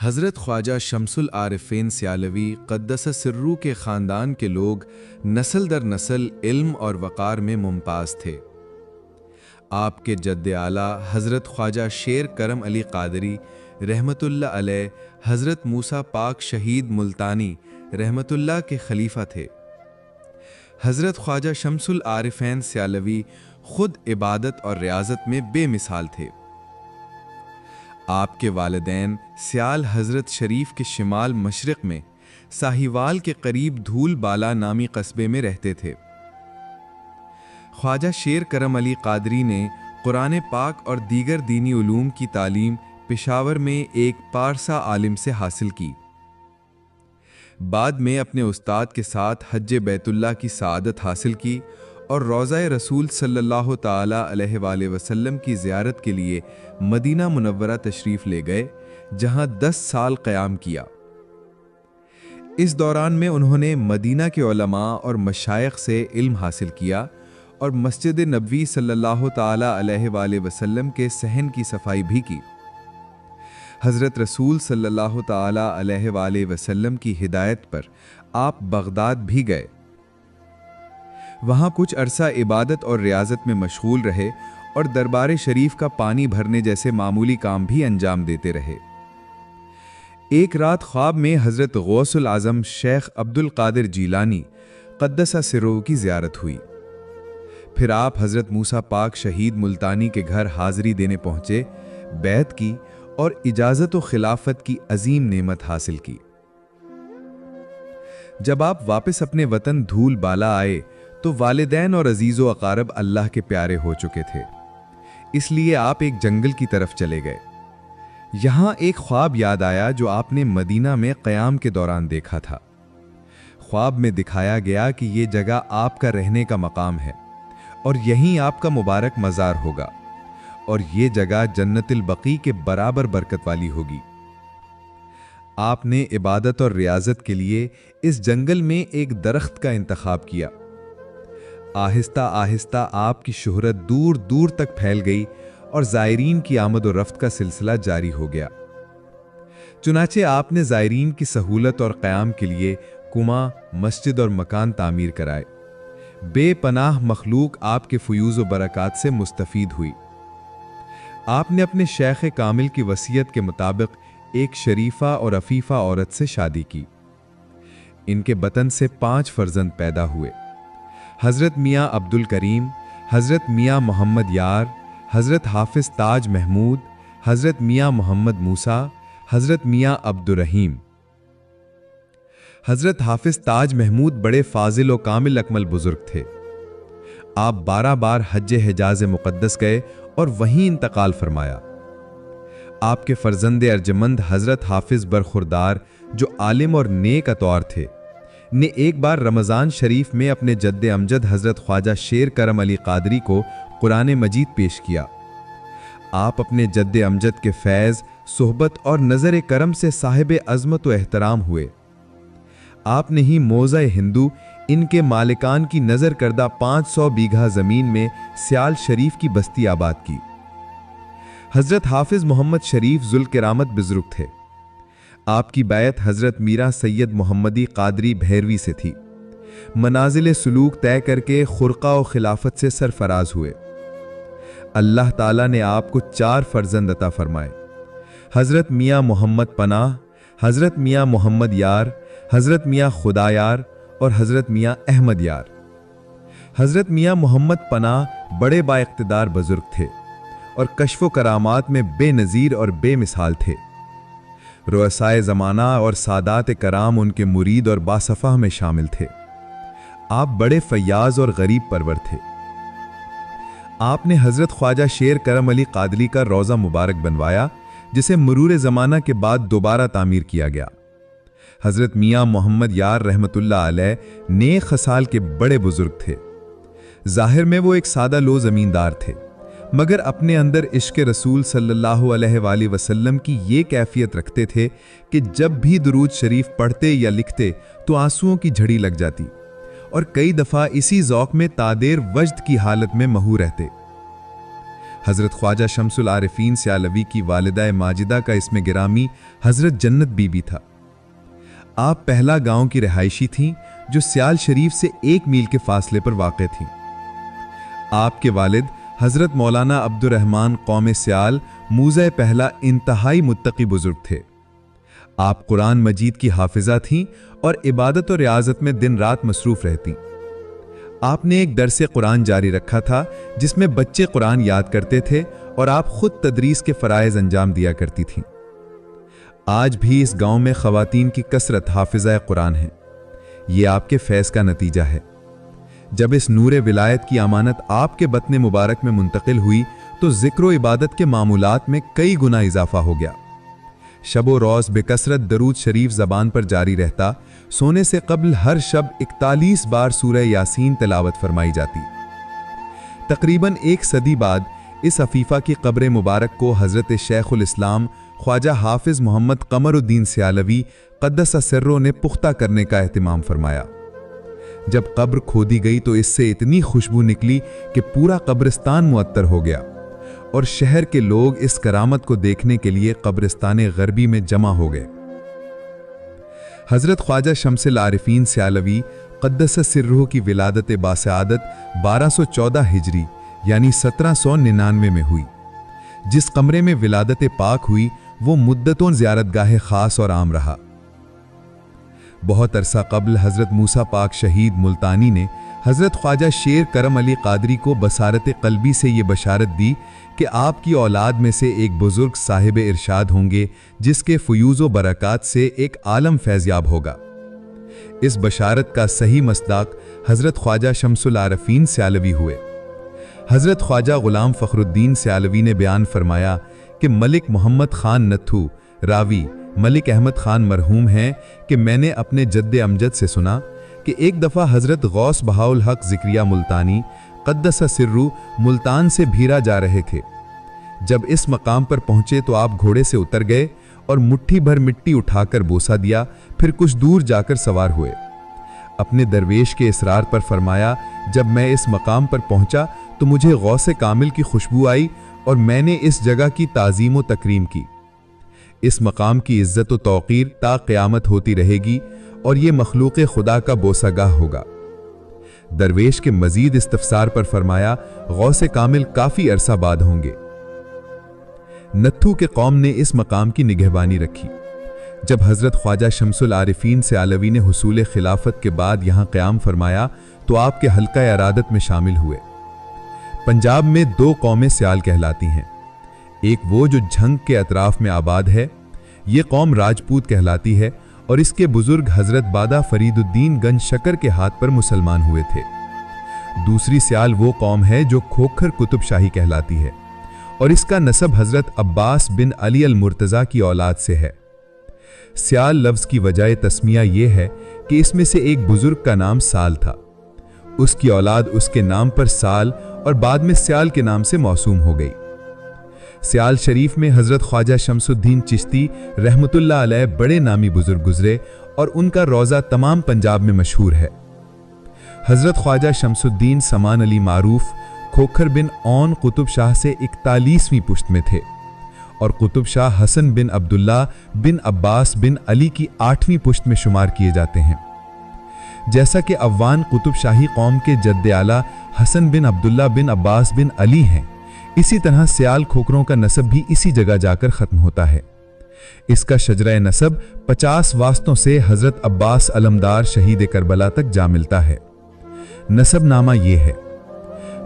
हज़रत ख्वाजा शम्सुल आरिफ़ीन सियालवी क़द्दस सिर्रू के ख़ानदान के लोग नस्ल दर नस्ल इल्म और वक़ार में मुमताज़ थे। आपके जद्द आला हज़रत ख्वाजा शेर करम अली क़ादरी रहमतुल्लाह अलैह हज़रत मूसा पाक शहीद मुल्तानी रहमतुल्लाह के खलीफा थे। हज़रत ख्वाजा शम्सुल आरिफ़ीन सियालवी ख़ुद इबादत और रियाज़त में बेमिसाल थे। आपके वालिदैन सियाल हज़रत शरीफ के शिमाल मशरिक़ में साहिवाल के करीब धूल बाला नामी कस्बे में रहते थे। ख्वाजा शेर करम अली क़ादरी ने कुरान पाक और दीगर दीनी उलूम की तालीम पेशावर में एक पारसा आलिम से हासिल की। बाद में अपने उस्ताद के साथ हज्ज बैतुल्लाह की सआदत हासिल की और रोज़ा रसूल सल्लल्लाहु ताला अलैहि वसल्लम की ज़ियारत के लिए मदीना मुनव्वरा तशरीफ़ ले गए, जहां 10 साल क़याम किया। इस दौरान में उन्होंने मदीना के उलमा और मशाइख से इल्म हासिल किया और मस्जिद नबवी सल्लल्लाहु ताला अलैहि वसल्लम के सहन की सफाई भी की। हज़रत रसूल सल्लल्लाहु ताला अलैहि वसल्लम की हिदायत पर आप बगदाद भी गए। वहाँ कुछ अरसा इबादत और रियाज़त में मशगूल रहे और दरबार शरीफ का पानी भरने जैसे मामूली काम भी अंजाम देते रहे। एक रात ख्वाब में हज़रत गौसुल आज़म शेख अब्दुल कादिर जीलानी क़द्दसा सिर्रुहु की ज़ियारत हुई। फिर आप हज़रत मूसा पाक शहीद मुल्तानी के घर हाज़री देने पहुँचे, बैत की और इजाज़त व खिलाफत की अजीम नेमत हासिल की। जब आप वापस अपने वतन धूल बाला आए तो वालिदैन और अजीज़ो अकारब अल्लाह के प्यारे हो चुके थे, इसलिए आप एक जंगल की तरफ चले गए। यहाँ एक ख्वाब याद आया जो आपने मदीना में क़याम के दौरान देखा था। ख्वाब में दिखाया गया कि ये जगह आपका रहने का मकाम है और यहीं आपका मुबारक मज़ार होगा और ये जगह जन्नतिल बकी के बराबर बरकत वाली होगी। आपने इबादत और रियाज़त के लिए इस जंगल में एक दरख्त का इंतखाब किया। आहिस्ता आहिस्ता आपकी शोहरत दूर दूर तक फैल गई और ज़ायरीन की आमद और रफ्त का सिलसिला जारी हो गया। चुनाचे आपने ज़ायरीन की सहूलत और क़याम के लिए कुमा, मस्जिद और मकान तामीर कराए। बेपनाह मखलूक आपके फ़यूज़ व बरक़ात से मुस्तफ़ीद हुई। आपने अपने शेख कामिल की वसीयत के मुताबिक एक शरीफा और अफीफा औरत से शादी की। इनके बतन से 5 फ़र्जंद पैदा हुए। हज़रत मियाँ अब्दुल करीम, हज़रत मियाँ मोहम्मद यार, हज़रत हाफिज़ ताज महमूद, हज़रत मियाँ मोहम्मद मूसा, हज़रत मियाँ अब्दुर्रहीम। हज़रत हाफिज़ ताज महमूद बड़े फाजिल व कामिल अकमल बुजुर्ग थे। आप 12 बार हज्ज हिजाज़ मुक़द्दस गए और वहीं इंतकाल फरमाया। आपके फ़र्जंद अर्जमंद हज़रत हाफिज़ बरखुरदार, जो आलिम और नेक अतवार थे, ने एक बार रमज़ान शरीफ में अपने जद्द अमजद हज़रत ख्वाजा शेर करम अली क़ादरी को कुरान मजीद पेश किया। आप अपने जद्द अमजद के फैज़, सोहबत और नज़र करम से साहिब अज़मत व एहतराम हुए। आपने ही मौज़ा हिंदू, इनके मालिकान की नज़र करदा 500 बीघा ज़मीन में सियाल शरीफ की बस्ती आबाद की। हज़रत हाफिज़ मोहम्मद शरीफ ज़ुल्क़िरामत बुज़ुर्ग थे। आपकी बैत हज़रत मीरा सैयद मोहम्मदी क़ादरी भैरवी से थी। मनाजिल सुलूक तय करके खुरक़ा व खिलाफत से सरफराज हुए। अल्लाह ताला ने आपको 4 फ़र्जंद अता फरमाए। हज़रत मियाँ मोहम्मद पनाह, हज़रत मियाँ मोहम्मद यार, हज़रत मियाँ खुदा यार और हज़रत मियाँ अहमद यार। हज़रत मियाँ मोहम्मद पनाह बड़े बाइक़्तिदार बुज़ुर्ग थे और कश्फ़ व करामात में बेनज़ीर और बेमिसाल थे। रुअसाए ज़माना और सादात कराम उनके मुरीद और बासफ़ा में शामिल थे। आप बड़े फ़याज़ और गरीब परवर थे। आपने हज़रत ख्वाजा शेर करम अली क़ादरी का रोज़ा मुबारक बनवाया, जिसे मरूर ज़माना के बाद दोबारा तामीर किया गया। हज़रत मियाँ मोहम्मद यार रहमतुल्लाह अलैह नेक खसाल के बड़े बुजुर्ग थे। ज़ाहिर में वो एक सादा लो ज़मींदार थे, मगर अपने अंदर इश्क रसूल सल्लल्लाहु अलैहि वसल्लम की ये कैफियत रखते थे कि जब भी दुरूद शरीफ पढ़ते या लिखते तो आंसुओं की झड़ी लग जाती और कई दफ़ा इसी ज़ौक़ में तादेर वज्द की हालत में महू रहते। हज़रत ख्वाजा शम्सुल आरिफीन सियालवी की वालिदा माजिदा का इसमें गिरामी हज़रत जन्नत बीबी था। आप पहला गांव की रिहायशी थीं जो सियाल शरीफ से 1 मील के फासले पर वाक़ थीं। आपके वालिद हज़रत मौलाना अब्दुर्रहमान कौम सियाल मूज़े पहला इंतहाई मुत्तकी बुजुर्ग थे। आप कुरान मजीद की हाफिजा थीं और इबादत और रियाजत में दिन रात मसरूफ़ रहती। आपने एक दरसे कुरान जारी रखा था जिसमें बच्चे कुरान याद करते थे और आप खुद तदरीस के फ़राइज़ अंजाम दिया करती थीं। आज भी इस गांव में ख़वातीन की कसरत हाफिज़ा कुरान है। ये आपके फैज़ का नतीजा है। जब इस नूर विलायत की अमानत आपके बतन मुबारक में मुंतकिल हुई तो ज़िक्र व इबादत के मामूलात में कई गुना इजाफा हो गया। शबो रोज़ बेकसरत दरूद शरीफ ज़बान पर जारी रहता। सोने से कबल हर शब 41 बार सूरह यासीन तिलावत फरमाई जाती। तकरीबन 1 सदी बाद इस अफीफ़ा की कब्र मुबारक को हज़रत शेखुल इस्लाम ख्वाजा हाफिज़ मोहम्मद कमरुद्दीन सियालवी क़द्दस सिर्रो ने पुख्ता करने का एहतिमाम फरमाया। जब कब्र खोदी गई तो इससे इतनी खुशबू निकली कि पूरा कब्रिस्तान मुअत्तर हो गया और शहर के लोग इस करामत को देखने के लिए कब्रिस्तान गरबी में जमा हो गए। हज़रत ख्वाजा शम्सुल आरिफीन सियालवी क़द्दस सिर्रुह की विलादत बासआदत 1214 हिजरी यानी 1799 में हुई। जिस कमरे में विलादत पाक हुई वो मुद्दतों ज़ियारतगाह ख़ास और आम रहा। बहुत अरसा कबल हज़रत मूसा पाक शहीद मुल्तानी ने हज़रत ख्वाजा शेर करम अली कादरी को बसारत क़ल्बी से ये बशारत दी कि आपकी औलाद में से एक बुज़ुर्ग साहिब इरशाद होंगे जिसके फ़यूज़ व बरक़ात से एक आलम फैज़याब होगा। इस बशारत का सही मसदाक हज़रत ख्वाजा शम्सुल आरिफीन सियालवी हुए। हज़रत ख्वाजा ग़ुलाम फ़खरुद्दीन सियालवी ने बयान फरमाया कि मलिक मोहम्मद ख़ान नत्थू रावी मलिक अहमद ख़ान मरहूम हैं कि मैंने अपने जद्दे अमजद से सुना कि एक दफ़ा हज़रत गौस बहाउल हक़ ज़िक्रिया मुल्तानी क़द्दस सिर्रू मुल्तान से भीरा जा रहे थे। जब इस मकाम पर पहुँचे तो आप घोड़े से उतर गए और मुट्ठी भर मिट्टी उठाकर बोसा दिया, फिर कुछ दूर जाकर सवार हुए। अपने दरवेश के इसरार पर फरमाया, जब मैं इस मकाम पर पहुँचा तो मुझे गौसे कामिल की खुशबू आई और मैंने इस जगह की ताज़ीम व तकरीम की। इस मकाम की इज्जत व तौक़ीर ता क़यामत होती रहेगी और ये मखलूक़ खुदा का बोसागाह होगा। दरवेश के मजीद इस्तफसार पर फरमाया, गौसे कामिल काफ़ी अरसा बाद होंगे। नत्थू के कौम ने इस मकाम की निगहबानी रखी। जब हज़रत ख्वाजा शम्सुल आरिफीन सियालवी ने हुसूल खिलाफत के बाद यहाँ क़याम फरमाया तो आपके हल्का अरादत में शामिल हुए। पंजाब में 2 कौमें सियाल कहलाती हैं। एक वो जो झंग के अतराफ में आबाद है, ये कौम राजपूत कहलाती है और इसके बुजुर्ग हज़रत बादा फरीदुद्दीन गंज शकर के हाथ पर मुसलमान हुए थे। दूसरी सियाल वो कौम है जो खोखर कुतुब शाही कहलाती है और इसका नसब हज़रत अब्बास बिन अली अल मुर्तज़ा की औलाद से है। सियाल लफ्ज़ की वजह तस्मिया ये है कि इसमें से एक बुजुर्ग का नाम साल था। उसकी औलाद उसके नाम पर साल और बाद में सियाल के नाम से मौसूम हो गई। सियाल शरीफ में हज़रत ख्वाजा शम्सुद्दीन चिश्ती रहमतुल्लाह अलैह बड़े नामी बुजुर्ग गुजरे और उनका रोज़ा तमाम पंजाब में मशहूर है। हज़रत ख्वाजा शम्सुद्दीन समान अली मारूफ खोखर बिन औन कुतुब शाह से 41वीं पुश्त में थे और कुतुब शाह हसन बिन अब्दुल्ला बिन अब्बास बिन अली की 8वीं पुश्त में शुमार किए जाते हैं। जैसा कि अफ़गान कुतुब शाही कौम के जद्दे आला हसन बिन अब्दुल्ला बिन अब्बास बिन अली हैं, इसी तरह सियाल खोखरों का नसब भी इसी जगह जाकर ख़त्म होता है। इसका शजरा नसब 50 वास्तों से हज़रत अब्बास अलमदार शहीद करबला तक जा मिलता है। नसब नामा ये है,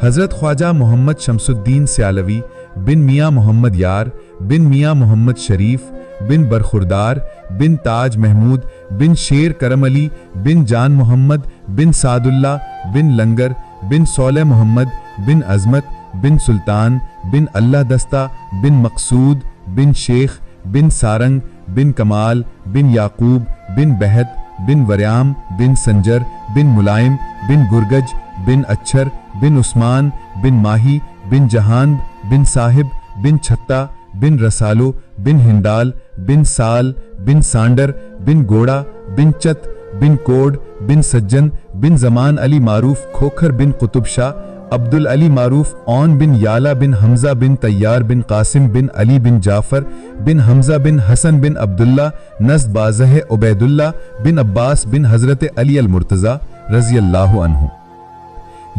हज़रत ख्वाजा मोहम्मद शम्सुद्दीन सियालवी बिन मियाँ मोहम्मद यार बिन मियाँ मोहम्मद शरीफ बिन बरखुरदार बिन ताज महमूद बिन शेर करम अली बिन जान मोहम्मद बिन सादुल्ला बिन लंगर बिन सौलह मोहम्मद बिन अजमत बिन सुल्तान बिन अल्लाह दस्ता बिन मकसूद बिन शेख बिन सारंग बिन कमाल बिन याकूब बिन बहत बिन वरयाम बिन संजर बिन मुलायम बिन गुरगज बिन अच्छर बिन उस्मान बिन माही बिन जहान बिन साहिब बिन छत्ता बिन रसालो बिन हिंदाल बिन साल बिन सांडर बिन गोड़ा बिन चत बिन कोड बिन सज्जन बिन जमान अली मारूफ खोखर बिन कुतुब शाह अब्दुल अली मारूफ, औन बिन याला बिन हमजा बिन तैयार बिन कासिम बिन अली बिन जाफर बिन हमजा बिन हसन बिन अब्दुल्ला नस्ब बाज़ह उबैदुल्ला बिन अब्बास बिन हजरत अली अल मुर्तज़ा रज़ी अल्लाहु अन्हु।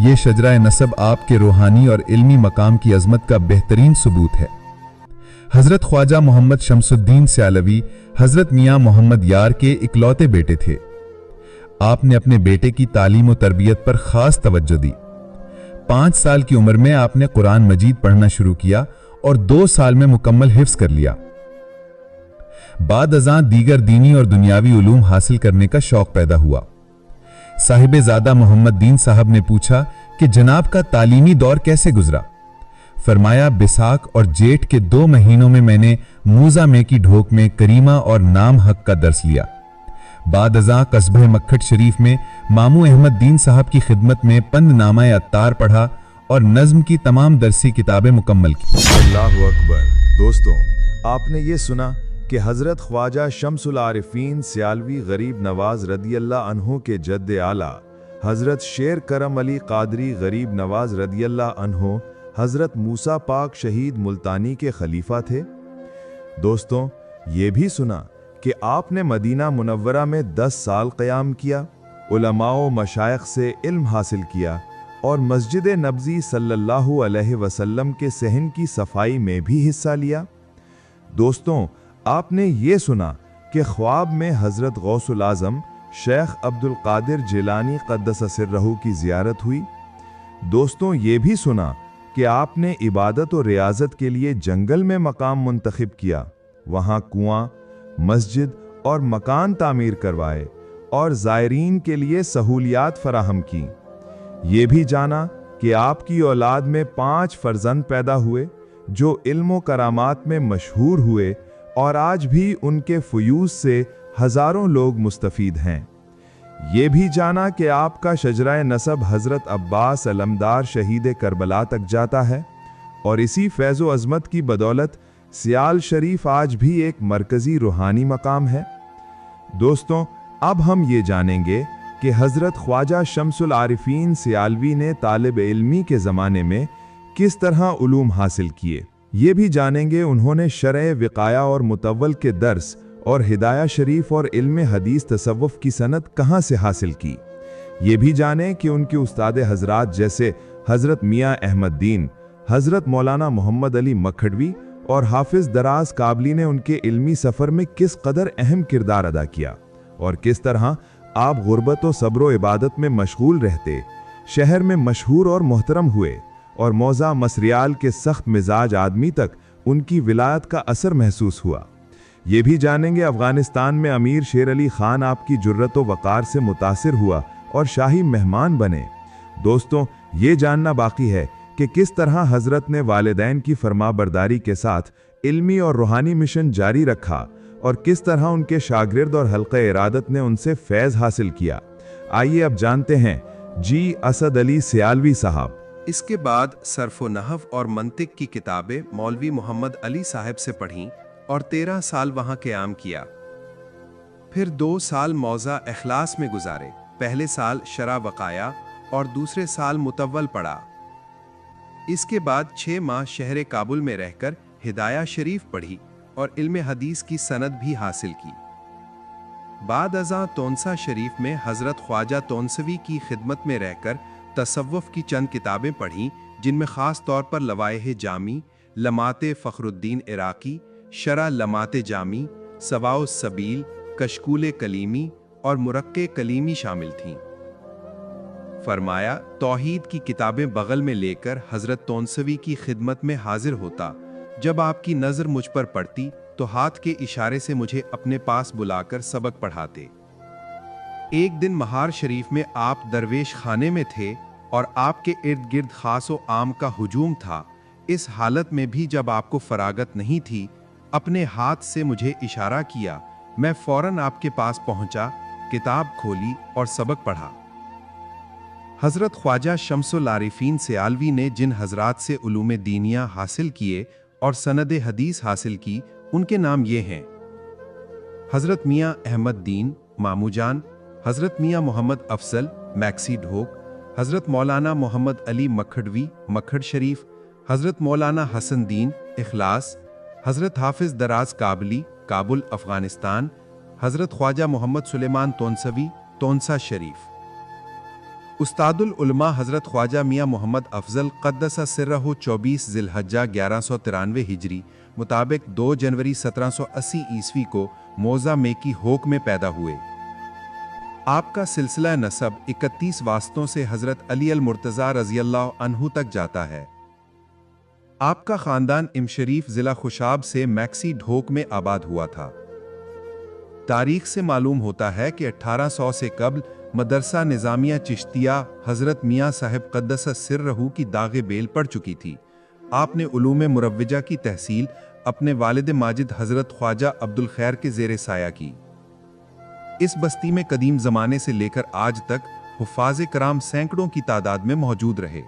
ये शजरा नसब आपके रूहानी और इल्मी मकाम की अजमत का बेहतरीन सबूत है। हजरत ख्वाजा मोहम्मद शमसुद्दीन सियालवी हजरत मियाँ मोहम्मद यार के इकलौते बेटे थे। आपने अपने बेटे की तालीम और तरबियत पर खास तवज्जो दी। 5 साल की उम्र में आपने कुरान मजीद पढ़ना शुरू किया और 2 साल में मुकम्मल हिफ्ज कर लिया। बाद अज़ां दीगर दीनी और दुनियावी उलूम हासिल करने का शौक पैदा हुआ। साहिब ज़ादा मोहम्मद दीन साहब ने पूछा कि जनाब का तालीमी दौर कैसे गुजरा। फरमाया, बिसाख और जेठ के 2 महीनों में मैंने मूजा में की ढोक में करीमा और नाम हक का दर्स लिया। बाद अज़ां कस्बे मक्खट शरीफ में मामू अहमद दीन साहब की खिदमत में पंदनामा अत्तार पढ़ा और नज्म की तमाम दरसी किताबें मुकम्मल की। अल्लाहु अकबर। दोस्तों, आपने ये सुना कि हज़रत ख्वाजा शम्सुल आरिफीन सियालवी गरीब नवाज रदियल्लाहु अन्हु के जद्द आला हज़रत शेर करम अली कादरी गरीब नवाज रदियल्लाहु अन्हु हज़रत मूसा पाक शहीद मुल्तानी के खलीफा थे। दोस्तों, ये भी सुना कि आपने मदीना मुनव्वरा में 10 साल क़याम किया, उलमाओ मशाइख से इल्म हासिल किया और मस्जिद नबजी सल्लल्लाहु अलैहि वसल्लम के सहन की सफाई में भी हिस्सा लिया। दोस्तों, आपने ये सुना कि ख्वाब में हज़रत गौसुल आज़म शेख अब्दुल कादिर जिलानी क़द्दस सिर्रहू की ज़ियारत हुई। दोस्तों, ये भी सुना कि आपने इबादत और रियाजत के लिए जंगल में मकाम मुंतखब किया, वहाँ कुआं, मस्जिद और मकान तामीर करवाए और ज़ायरीन के लिए सहूलियात फराहम की। ये भी जाना कि आपकी औलाद में 5 फर्जंद पैदा हुए जो इल्म करामात में मशहूर हुए और आज भी उनके फ़यूज़ से हज़ारों लोग मुस्तफ़ीद हैं। ये भी जाना कि आपका शजरा नसब हज़रत अब्बास अलमदार शहीद करबला तक जाता है और इसी फैज़ व अज़मत की बदौलत सियाल शरीफ आज भी एक मरकज़ी रूहानी मकाम है। दोस्तों, अब हम ये जानेंगे कि हज़रत ख्वाजा शम्सुल आरिफीन सियालवी ने तालिब इल्मी के ज़माने में किस तरह उलूम हासिल किए। ये भी जानेंगे उन्होंने शरअ विक़ाया और मुतव्वल के दर्स और हिदाया शरीफ और इल्म हदीस तसव्वुफ़ की सनद कहाँ से हासिल की। ये भी जानें कि उनके उस्ताद हज़रात जैसे हज़रत मियाँ अहमद दीन, हज़रत मौलाना मोहम्मद अली मखडवी और हाफिज़ दराज काबली ने उनके इल्मी सफ़र में किस कदर अहम किरदार अदा किया और किस तरह आप गुर्बत और सब्र व इबादत में मशगूल रहते शहर में मशहूर और मोहतरम हुए और मौज़ा मसरियाल के सख्त मिजाज आदमी तक उनकी विलायत का असर महसूस हुआ। ये भी जानेंगे अफ़गानिस्तान में अमीर शेर अली ख़ान आपकी जुर्रत व वक़ार से मुतासिर हुआ और शाही मेहमान बने। दोस्तों, ये जानना बाकी है कि किस तरह हज़रत ने वालिदैन की फरमाबरदारी के साथ इल्मी और रूहानी मिशन जारी रखा और किस तरह उनके शागिर्द और हल्क़े इरादत ने उनसे फैज़ हासिल किया। आइए अब जानते हैं जी असद अली सियालवी साहब। इसके बाद सर्फ़ नहव और मंतिक की किताबें मौलवी मोहम्मद अली साहब से पढ़ीं और 13 साल वहाँ क़याम किया। फिर 2 साल मौज़ा इखलास में गुजारे। पहले साल शरा वक़ाया और दूसरे साल मुतव्वल पढ़ा। इसके बाद 6 माह शहर काबुल में रहकर हिदाया शरीफ पढ़ी और इल्म हदीस की सनद भी हासिल की। बाद अज़ां तोनसा शरीफ में हज़रत ख्वाजा तोनसवी की खिदमत में रहकर तसव्वुफ़ की चंद किताबें पढ़ीं, जिनमें ख़ास तौर पर लवाए जामी, लमाते फ़खरुद्दीन इराक़ी, शरा लमाते जामी, सवाउ सबील, कशकूल कलीमी और मुरक्के कलीमी शामिल थीं। फरमाया, तौहीद की किताबें बगल में लेकर हज़रत तोनसवी की खिदमत में हाजिर होता। जब आपकी नज़र मुझ पर पड़ती तो हाथ के इशारे से मुझे अपने पास बुलाकर सबक पढ़ाते। एक दिन महार शरीफ में आप दरवेश खाने में थे और आपके इर्द गिर्द खास व आम का हुजूम था। इस हालत में भी जब आपको फरागत नहीं थी, अपने हाथ से मुझे इशारा किया। मैं फौरन आपके पास पहुंचा, किताब खोली और सबक पढ़ा। हज़रत ख्वाजा शम्सुल आरिफीन सियालवी ने जिन हज़रात से उलूम दीनिया हासिल किए और सनद हदीस हासिल की, उनके नाम ये हैं: हज़रत मियाँ अहमद दीन मामूजान, हज़रत मियाँ मोहम्मद अफजल मैक्सी ढोक, हज़रत मौलाना मोहम्मद अली मखडवी मखड शरीफ, हज़रत मौलाना हसन दीन इखलास, हज़रत हाफिज़ दराज काबली काबुल अफ़गानिस्तान, हज़रत ख्वाजा मोहम्मद सुलेमान तोनसवी तोनसा शरीफ। उस्तादुल उलमा हज़रत ख्वाजा मियाँ मोहम्मद अफजल क़द्दसा सिर्रहु 24 ज़िलहज्जा 1193 हिजरी मुताबिक 2 जनवरी 1780 ईस्वी को मौज़ा मेकी होक में पैदा हुए। आपका सिलसिला नसब 31 वास्तों से हज़रत अली अल मुर्तज़ा रज़ियल्लाहु अन्हु तक जाता है। आपका ख़ानदान इमशरीफ ज़िला खुशाब से मैक्सी ढोक में आबाद हुआ था। तारीख से मालूम होता है कि 1800 से कबल मदरसा निज़ामिया चिश्तिया हज़रत मियाँ साहिब क़द्दसा सिर्रहु की दागे बेल पड़ चुकी थी। आपने उलूम मुरव्विजा की तहसील अपने वालिद माजिद हज़रत ख्वाजा अब्दुल खैर के ज़ेरे साया की। इस बस्ती में कदीम ज़माने से लेकर आज तक हुफ़ाज़ कराम सैकड़ों की तादाद में मौजूद रहे।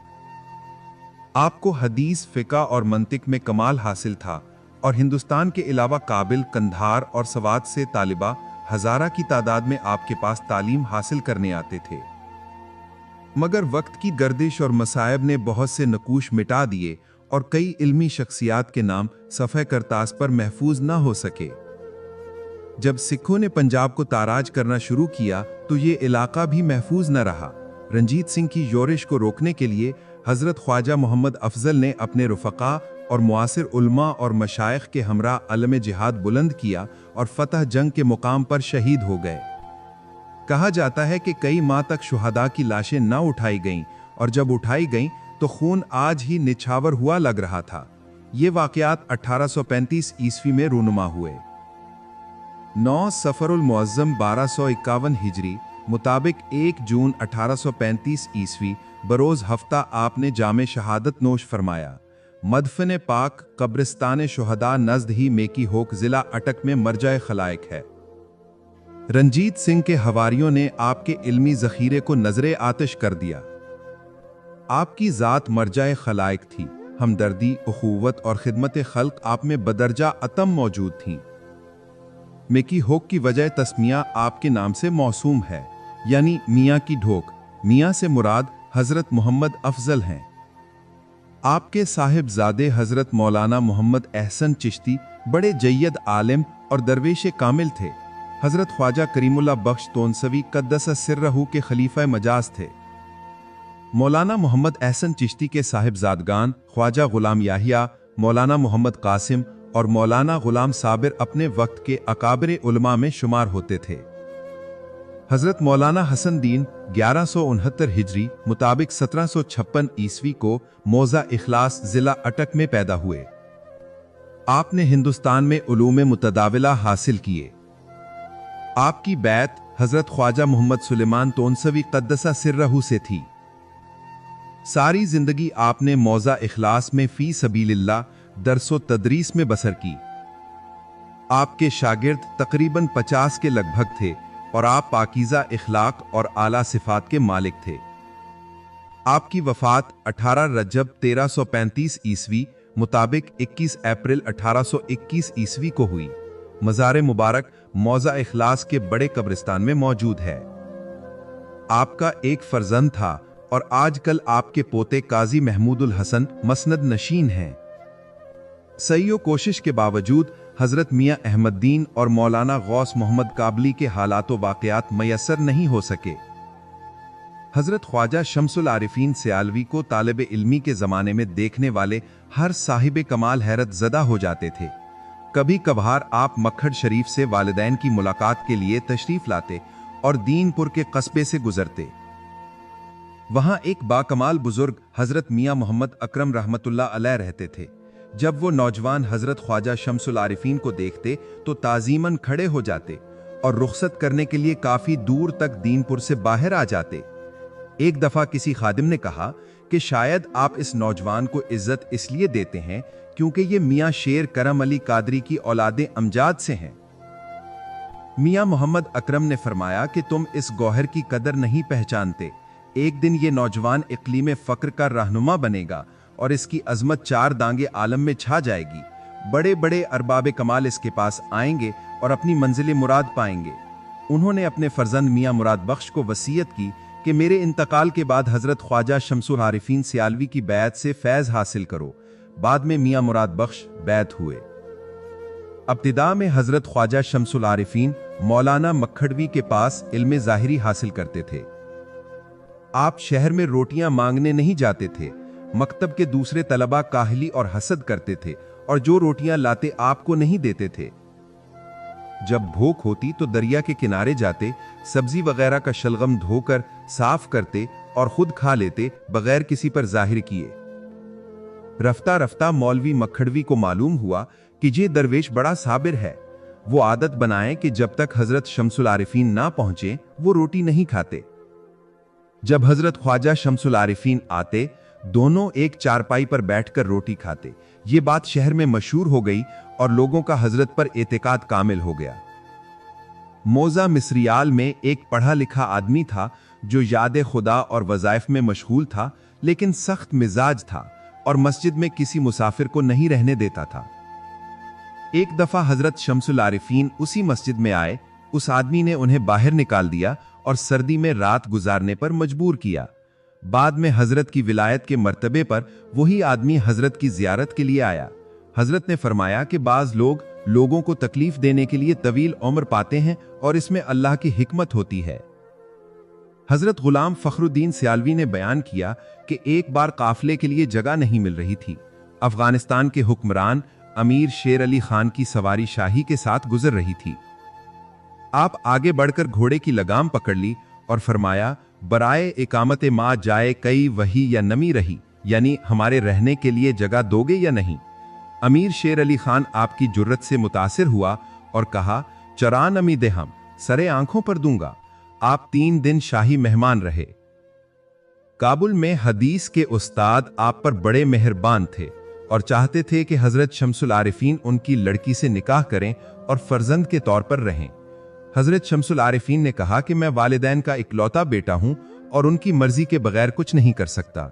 आपको हदीस, फ़िक़ा और मंतिक में कमाल हासिल था और हिंदुस्तान के अलावा काबिल, कंधार और सवात से तालिबा हज़ारा की तादाद में आपके पास तालीम हासिल करने आते थे। मगर वक्त की गर्दिश और मसायब ने बहुत से नकूश मिटा दिए और कई इल्मी शख्सियात के नाम सफ़े करतास पर महफूज न हो सके। जब सिखों ने पंजाब को ताराज करना शुरू किया तो ये इलाका भी महफूज न रहा। रंजीत सिंह की योरिश को रोकने के लिए हज़रत ख्वाजा मोहम्मद अफजल ने अपने रुफ़क़ा और मुआसिर उलमा और मशाइख के हमरा अलम जिहाद बुलंद किया और फतह जंग के मुकाम पर शहीद हो गए। कहा जाता है कि कई माह तक शुहदा की लाशें न उठाई गईं और जब उठाई गईं तो खून आज ही निछावर हुआ लग रहा था। ये वाक़यात 1835 ईस्वी में रूनुमा हुए। 9 सफ़रुल मुअज़्ज़म 1251 हिजरी मुताबिक 1 जून 1835 ईस्वी बरोज़ हफ्ता आपने जामे शहादत नोश फरमाया। मदफन पाक कब्रिस्तान शुहदा नज़द ही मेकी होक ज़िला अटक में मरजाए खलाइक है। रंजीत सिंह के हवारियों ने आपके इल्मी ज़ख़ीरे को नज़रे आतिश कर दिया। आपकी ज़ात मरजाए खलाइक थी। हमदर्दी, उख़ुव्वत और खिदमत खल्क़ आप में बदरजा अतम मौजूद थीं। मेकी होक की वजह तस्मिया आपके नाम से मौसूम है, यानी मियाँ की ढोक। मियाँ से मुराद हज़रत मोहम्मद अफजल हैं। आपके साहिबजादे हज़रत मौलाना मोहम्मद एहसन चिश्ती बड़े जय्यद आलिम और दरवेश कामिल थे। हज़रत ख्वाजा करीमुल्लाह बख्श तोनसवी क़द्दसा सिर्रहु के खलीफा मजाज थे। मौलाना मोहम्मद एहसन चिश्ती के साहिबजादगान ख्वाजा गुलाम याहिया, मौलाना मोहम्मद कासिम और मौलाना गुलाम साबिर अपने वक्त के अकाबिर उलमा में शुमार होते थे। हज़रत मौलाना हसन दीन 1169 हिजरी मुताबिक 1756 ईस्वी को मौज़ा इखलास ज़िला अटक में पैदा हुए। आपने हिंदुस्तान में उलूम मुतदाविला हासिल किए। आपकी बैत हज़रत ख्वाजा मोहम्मद सुलेमान तोनसवी क़द्दसा सिर्रहु से थी। सारी जिंदगी आपने मौज़ा इखलास में फ़ी सबीलिल्लाह दरसो तदरीस में बसर की। आपके शागिर्द तकरीबन 50 के लगभग थे और आप पाकीज़ा इखलाक और आला सिफात के मालिक थे। आपकी वफ़ात 18 रजब 1335 ईस्वी मुताबिक 21 अप्रैल 1821 ईस्वी को हुई। मज़ार मुबारक मौज़ा इखलास के बड़े कब्रिस्तान में मौजूद है। आपका एक फर्जंद था और आजकल आपके पोते काजी महमूदुल हसन मसनद नशीन हैं। सही कोशिश के बावजूद हज़रत मियाँ अहमद्दीन और मौलाना गौस मोहम्मद काबली के हालात व वाक़यात मयस्सर नहीं हो सके। हज़रत ख्वाजा शम्सुल आरिफीन सियालवी को तालिब इल्मी के ज़माने में देखने वाले हर साहिब कमाल हैरत ज़दा हो जाते थे। कभी कभार आप मखड शरीफ से वालिदैन की मुलाकात के लिए तशरीफ़ लाते और दीनपुर के कस्बे से गुजरते। वहाँ एक बाकमाल बुजुर्ग हज़रत मियाँ मोहम्मद अकरम रहमतुल्लाह अलैह रहते थे। जब वो नौजवान हज़रत ख्वाजा शम्सुल आरिफीन को देखते तो ताज़ीमन खड़े हो जाते और रुखसत करने के लिए काफ़ी दूर तक दीनपुर से बाहर आ जाते। एक दफ़ा किसी खादिम ने कहा कि शायद आप इस नौजवान को इज्जत इसलिए देते हैं क्योंकि ये मियाँ शेर करम अली कादरी की औलादे अमजाद से हैं। मियाँ मोहम्मद अकरम ने फरमाया कि तुम इस गौहर की कदर नहीं पहचानते। एक दिन ये नौजवान इक़लीम फ़क्र का रहनुमा बनेगा और इसकी अजमत 4 दांगे आलम में छा जाएगी। बड़े बड़े अरबाब कमाल इसके पास आएंगे और अपनी मंजिल मुराद पाएंगे। उन्होंने अपने फर्जंद मियाँ मुराद बख्श को वसीयत की कि मेरे इंतकाल के बाद हजरत ख्वाजा शमसुल आरिफीन सियालवी की बैत से फैज हासिल करो। बाद में मियां मुराद बख्श बैत हुए। अब्तिदा में हजरत ख्वाजा शमसुल आरिफीन मौलाना मक्खड़वी के पास इल्म ज़ाहिरी हासिल करते थे। आप शहर में रोटियां मांगने नहीं जाते थे। मकतब के दूसरे तलबा काहली और हसद करते थे और जो रोटियां लाते आपको नहीं देते थे। जब भूख होती तो दरिया के किनारे जाते, सब्जी वगैरह का शलगम धोकर साफ करते और खुद खा लेते बगैर किसी पर जाहिर किए। रफ्ता रफ्ता मौलवी मक्खड़वी को मालूम हुआ कि ये दरवेश बड़ा साबिर है। वो आदत बनाए कि जब तक हजरत शमसुल आरिफीन ना पहुंचे वो रोटी नहीं खाते। जब हजरत ख्वाजा शमसुल आरिफीन आते, दोनों एक चारपाई पर बैठकर रोटी खाते। ये बात शहर में मशहूर हो गई और लोगों का हजरत पर एतकाद कामिल हो गया। मोजा मिस्रियाल में एक पढ़ा लिखा आदमी था जो याद खुदा और वज़ाइफ में मशगूल था, लेकिन सख्त मिजाज था और मस्जिद में किसी मुसाफिर को नहीं रहने देता था। एक दफा हजरत शमसुल आरिफीन उसी मस्जिद में आए। उस आदमी ने उन्हें बाहर निकाल दिया और सर्दी में रात गुजारने पर मजबूर किया। बाद में हजरत की विलायत के मर्तबे पर वही आदमी हजरत की जियारत के लिए आया। हजरत ने फरमाया कि बाज लोग लोगों को तकलीफ देने के लिए तवील उम्र पाते हैं और इसमें अल्लाह की हिकमत होती है। हजरत गुलाम फखरुद्दीन सियालवी ने बयान किया कि एक बार काफले के लिए जगह नहीं मिल रही थी। अफगानिस्तान के हुक्मरान अमीर शेर अली खान की सवारी शाही के साथ गुजर रही थी। आप आगे बढ़कर घोड़े की लगाम पकड़ ली और फरमाया, बराए इकामत मा जाए कई वही या नमी रही, यानी हमारे रहने के लिए जगह दोगे या नहीं। अमीर शेर अली खान आपकी जुर्रत से मुतासिर हुआ और कहा, चरान अमी दे हम सरे आंखों पर दूंगा। आप 3 दिन शाही मेहमान रहे। काबुल में हदीस के उस्ताद आप पर बड़े मेहरबान थे और चाहते थे कि हजरत शमसुल आरिफीन उनकी लड़की से निकाह करें और फर्जंद के तौर पर रहें। हजरत शमसुल आरिफीन ने कहा कि मैं वालिदैन का इकलौता बेटा हूं और उनकी मर्जी के बगैर कुछ नहीं कर सकता।